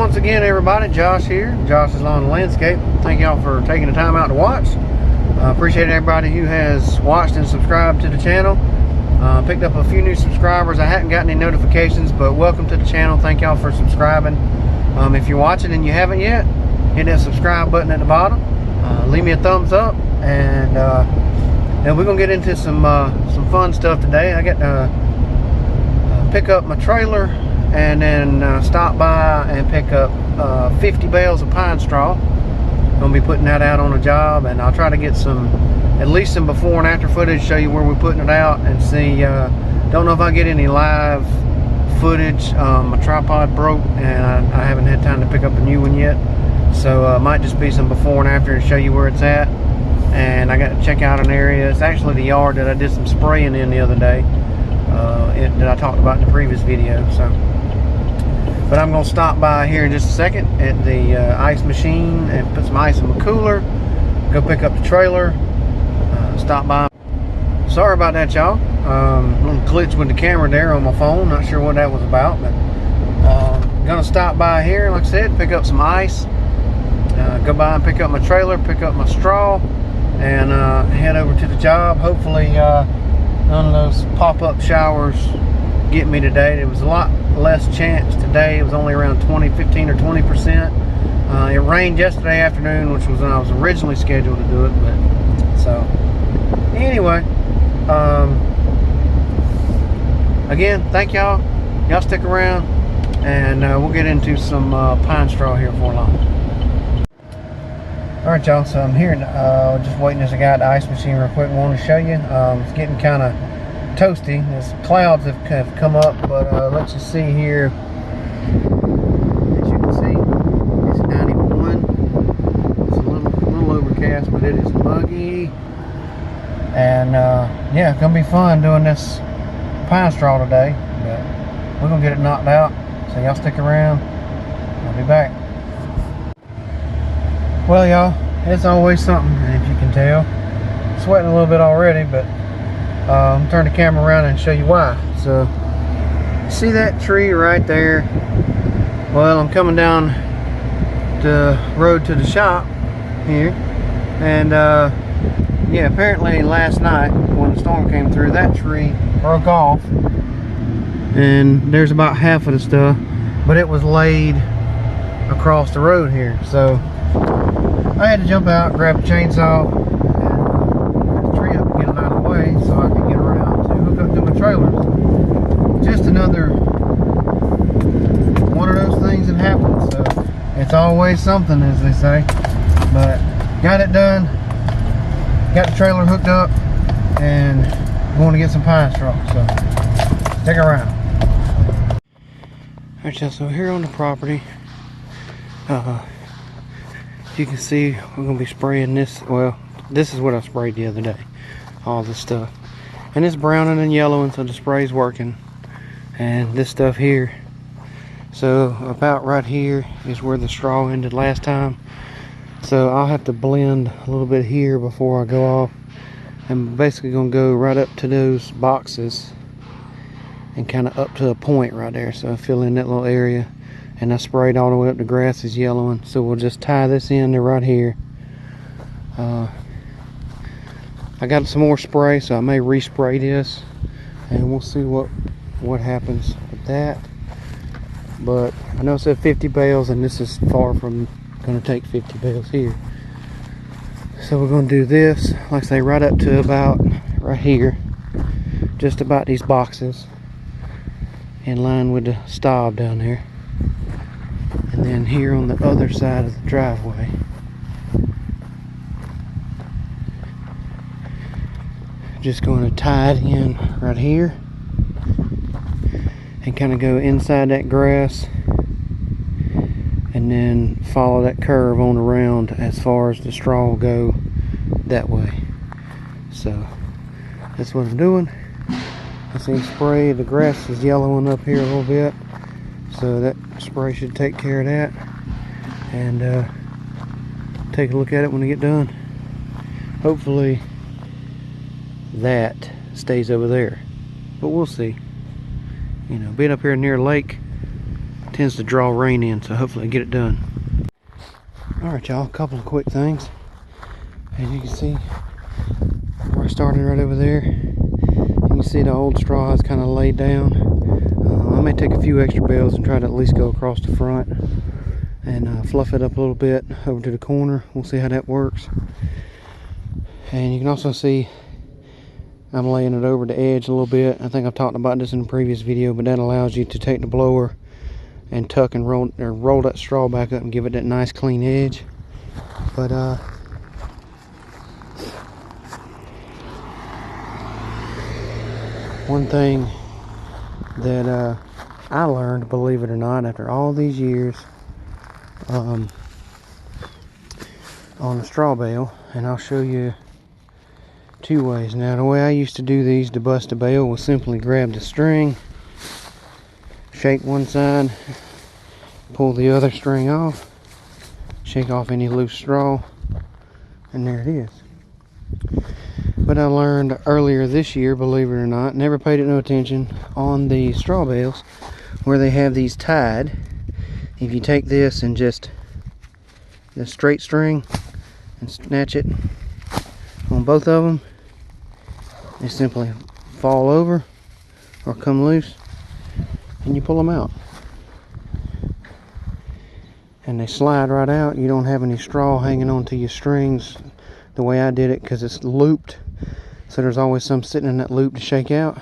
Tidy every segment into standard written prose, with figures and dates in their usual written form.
once again, everybody. Josh here. Josh's Lawn and Landscape. Thank y'all for taking the time out to watch. Appreciate everybody who has watched and subscribed to the channel. Picked up a few new subscribers. I hadn't gotten any notifications, but welcome to the channel. Thank y'all for subscribing. If you're watching and you haven't yet, hit that subscribe button at the bottom. Leave me a thumbs up, and we're gonna get into some fun stuff today. I got to pick up my trailer and then stop by and pick up 50 bales of pine straw. Gonna be putting that out on a job, and I'll try to get at least some before and after footage, show you where we're putting it out, and see. Don't know if I get any live footage. My tripod broke, and I haven't had time to pick up a new one yet, so might just be some before and after to show you where it's at. And I got to check out an area. It's actually the yard that I did some spraying in the other day, that I talked about in the previous video. But I'm going to stop by here in just a second at the ice machine and put some ice in my cooler, go pick up the trailer, stop by. Sorry about that, y'all. Little glitch with the camera there on my phone. Not sure what that was about, but gonna stop by here, like I said, pick up some ice, go by and pick up my trailer, pick up my straw, and head over to the job. Hopefully none of those pop-up showers get me today. There was a lot less chance today. It was only around 15 or 20%. It rained yesterday afternoon, which was when I was originally scheduled to do it. But so anyway, again, thank y'all. Y'all stick around, and we'll get into some pine straw here before long. All right, y'all. So I'm here, just waiting as I got the ice machine real quick. I want to show you. It's getting kind of toasty. There's clouds have come up, but let's just see here. As you can see, it's 91. It's a little overcast, but it is muggy. And yeah, it's gonna be fun doing this pine straw today. But we're gonna get it knocked out. So y'all stick around. I'll be back. Well, y'all, it's always something, if you can tell. Sweating a little bit already, but I'm turn the camera around and show you why. So, see that tree right there? Well, I'm coming down the road to the shop here, and yeah, apparently last night when the storm came through, that tree broke off, and there's about half of the stuff, but it was laid across the road here. So I had to jump out, grab a chainsaw, so I can get around to hook up to my trailers. Just another one of those things that happens. So it's always something, as they say. But got it done, got the trailer hooked up, and going to get some pine straw. So stick around. Alright, y'all, so here on the property, you can see we're going to be spraying this. Well, this is what I sprayed the other day. All this stuff, and it's browning and yellowing, so the spray's working. And this stuff here, so about right here is where the straw ended last time, so I'll have to blend a little bit here before I go off. I'm basically gonna go right up to those boxes and kind of up to a point right there, so I fill in that little area, and I sprayed all the way up. The grass is yellowing, so we'll just tie this in to right here. I got some more spray, so I may respray this, and we'll see what happens with that. But I know it said 50 bales, and this is far from going to take 50 bales here. So we're going to do this, like I say, right up to about right here, just about these boxes, in line with the stub down there. And then here on the other side of the driveway. Just going to tie it in right here and kind of go inside that grass, and then follow that curve on around as far as the straw will go that way. So that's what I'm doing. I see spray. The grass is yellowing up here a little bit, so that spray should take care of that. And take a look at it when I get done. Hopefully that stays over there, but we'll see. You know, being up here near a lake, tends to draw rain in, so hopefully I get it done. Alright y'all, a couple of quick things. As you can see, we're starting right over there. You can see the old straw is kind of laid down. I may take a few extra bales and try to at least go across the front and fluff it up a little bit over to the corner. We'll see how that works. And you can also see I'm laying it over the edge a little bit. I think I've talked about this in a previous video, but that allows you to take the blower and tuck and roll that straw back up and give it that nice clean edge. But one thing that I learned, believe it or not, after all these years on the straw bale, and I'll show you two ways. Now, the way I used to do these to bust a bale was simply grab the string, shake one side, pull the other string off, shake off any loose straw, and there it is. But I learned earlier this year, believe it or not, never paid it no attention, on the straw bales where they have these tied. If you take this and just the straight string and snatch it on both of them, they simply fall over or come loose and you pull them out. And they slide right out. You don't have any straw hanging onto your strings the way I did it, because it's looped. So there's always some sitting in that loop to shake out.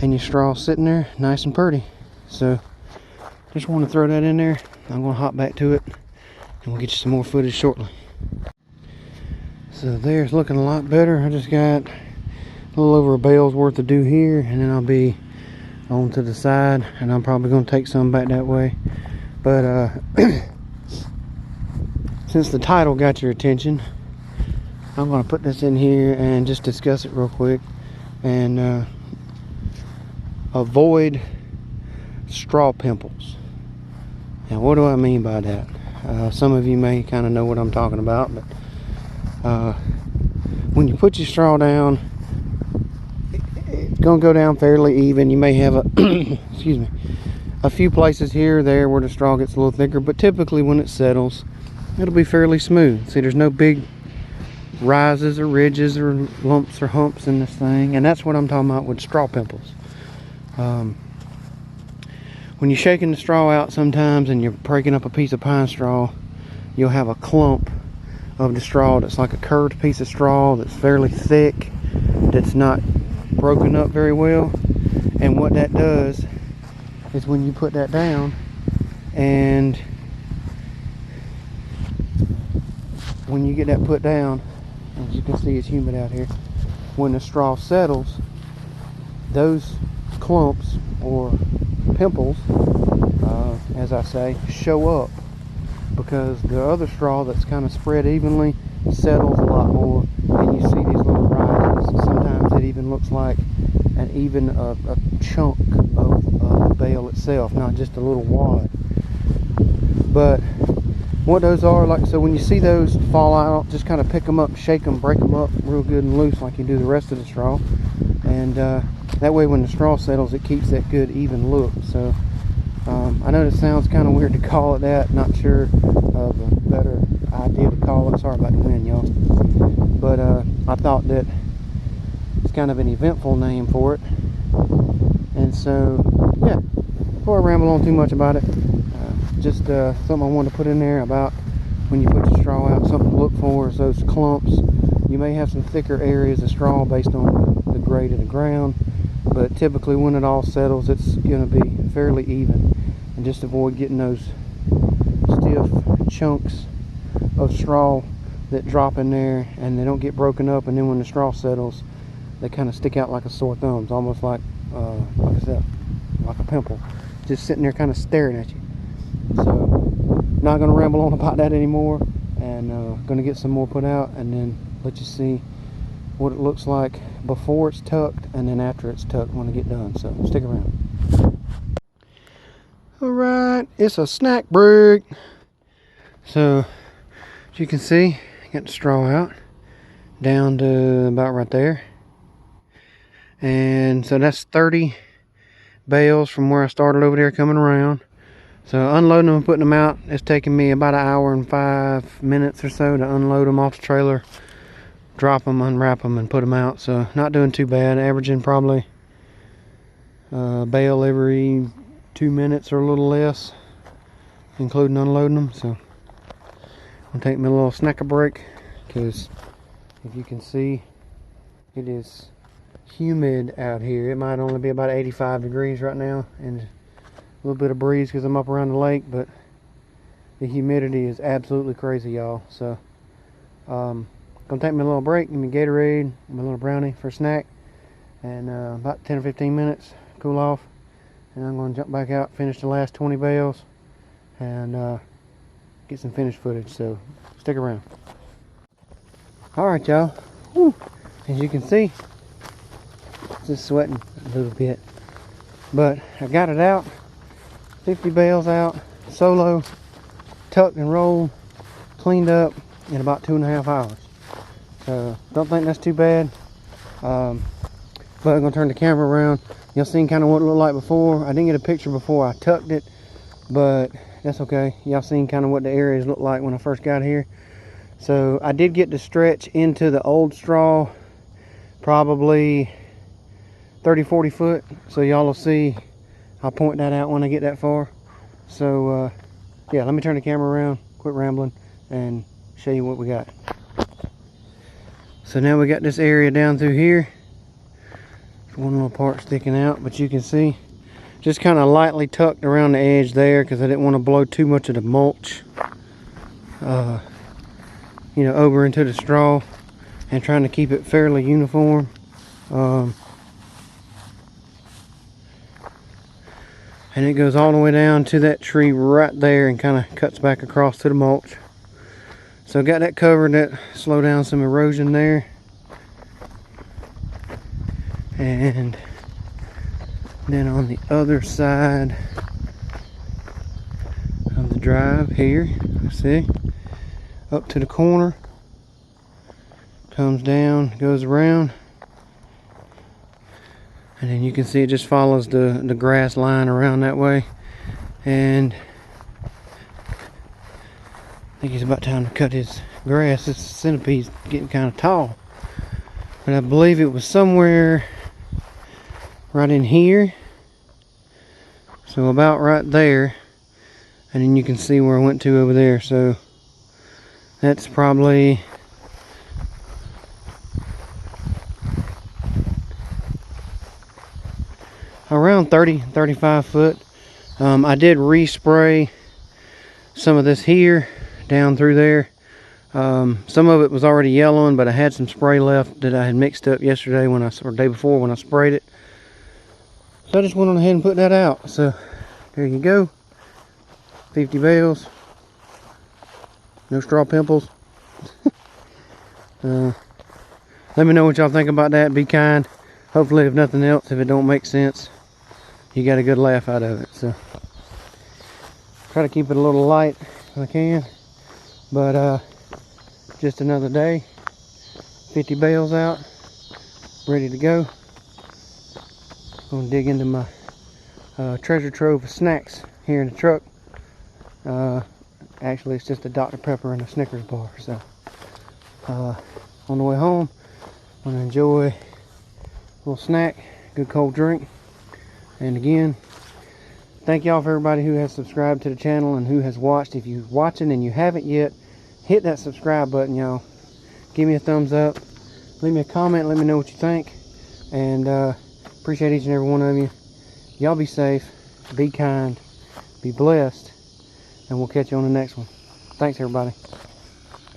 And your straw sitting there nice and pretty. So just want to throw that in there. I'm going to hop back to it and we'll get you some more footage shortly. So there's looking a lot better. I just got a little over a bale's worth to do here, and then I'll be on to the side, and I'm probably going to take some back that way. But since the title got your attention, I'm going to put this in here and just discuss it real quick and avoid straw pimples. Now, what do I mean by that? Some of you may kind of know what I'm talking about, but when you put your straw down, it's going to go down fairly even. You may have a excuse me, a few places here or there where the straw gets a little thicker, but typically when it settles, it'll be fairly smooth. See, there's no big rises or ridges or lumps or humps in this thing, and that's what I'm talking about with straw pimples. When you're shaking the straw out sometimes and you're breaking up a piece of pine straw, you'll have a clump of the straw that's like a curved piece of straw that's fairly thick, that's not broken up very well. And what that does is when you put that down, and when you get that put down, as you can see, it's humid out here, when the straw settles, those clumps or pimples, as I say, show up, because the other straw that's kind of spread evenly settles a lot more, and you see these little rises. Sometimes it even looks like a chunk of the bale itself, not just a little wad. But what those are, like, so when you see those fall out, just kind of pick them up, shake them, break them up real good and loose like you do the rest of the straw, and that way when the straw settles, it keeps that good even look. So I know it sounds kind of weird to call it that, not sure of a better idea to call it. Sorry about the wind, y'all, but I thought that it's kind of an eventful name for it. And so yeah, before I ramble on too much about it, just something I wanted to put in there about when you put your straw out. Something to look for is those clumps. You may have some thicker areas of straw based on the grade of the ground, but typically when it all settles, it's going to be fairly even. And just avoid getting those stiff chunks of straw that drop in there and they don't get broken up, and then when the straw settles, they kind of stick out like a sore thumb. It's almost like I said, like a pimple, just sitting there kind of staring at you. So not going to ramble on about that anymore, and going to get some more put out and then let you see what it looks like before it's tucked and then after it's tucked when I get done. So stick around. Alright, it's a snack break. So as you can see, got the straw out down to about right there, and so that's 30 bales from where I started over there coming around. So unloading them and putting them out, it's taking me about 1 hour and 5 minutes or so to unload them off the trailer, drop them, unwrap them, and put them out. So not doing too bad, averaging probably a bale every 2 minutes or a little less, including unloading them. So I'm taking me a little snacker break, because if you can see, it is humid out here. It might only be about 85 degrees right now, and a little bit of breeze because I'm up around the lake, but the humidity is absolutely crazy, y'all. So gonna take me a little break, give me Gatorade, my little brownie for a snack, and about 10 or 15 minutes, cool off, and I'm gonna jump back out, finish the last 20 bales, and get some finished footage. So stick around. All right, y'all. As you can see, just sweating a little bit, but I got it out. 50 bales out, solo, tucked and rolled, cleaned up in about 2.5 hours. So don't think that's too bad. But I'm gonna turn the camera around. Y'all seen kind of what it looked like before. I didn't get a picture before I tucked it, but that's okay. Y'all seen kind of what the areas looked like when I first got here. So I did get to stretch into the old straw, probably 30-40 foot. So y'all will see. I'll point that out when I get that far. So yeah, let me turn the camera around, quit rambling, and show you what we got. So now we got this area down through here. One little part sticking out, but you can see just kind of lightly tucked around the edge there, because I didn't want to blow too much of the mulch you know, over into the straw, and trying to keep it fairly uniform. And it goes all the way down to that tree right there and kind of cuts back across to the mulch. So got that covered, that slow down some erosion there. And then on the other side of the drive here, see, up to the corner, comes down, goes around, and then you can see it just follows the grass line around that way. And I think it's about time to cut his grass. This centipede's getting kind of tall, but I believe it was somewhere right in here, so about right there, and then you can see where I went to over there. So that's probably around 30-35 foot. I did respray some of this here down through there. Some of it was already yellowing, but I had some spray left that I had mixed up yesterday or day before when I sprayed it. So I just went on ahead and put that out. So there you go, 50 bales, no straw pimples. Let me know what y'all think about that. Be kind. Hopefully, if nothing else, if it don't make sense, you got a good laugh out of it. So try to keep it a little light if I can, but just another day. 50 bales out, ready to go. Gonna dig into my treasure trove of snacks here in the truck. Actually, it's just a Dr. Pepper and a Snickers bar. So on the way home, I'm gonna enjoy a little snack, good cold drink. And again, thank y'all for everybody who has subscribed to the channel and who has watched. If you're watching and you haven't yet, hit that subscribe button, y'all. Give me a thumbs up, leave me a comment, let me know what you think, and appreciate each and every one of you. Y'all be safe, be kind, be blessed, and we'll catch you on the next one. Thanks, everybody.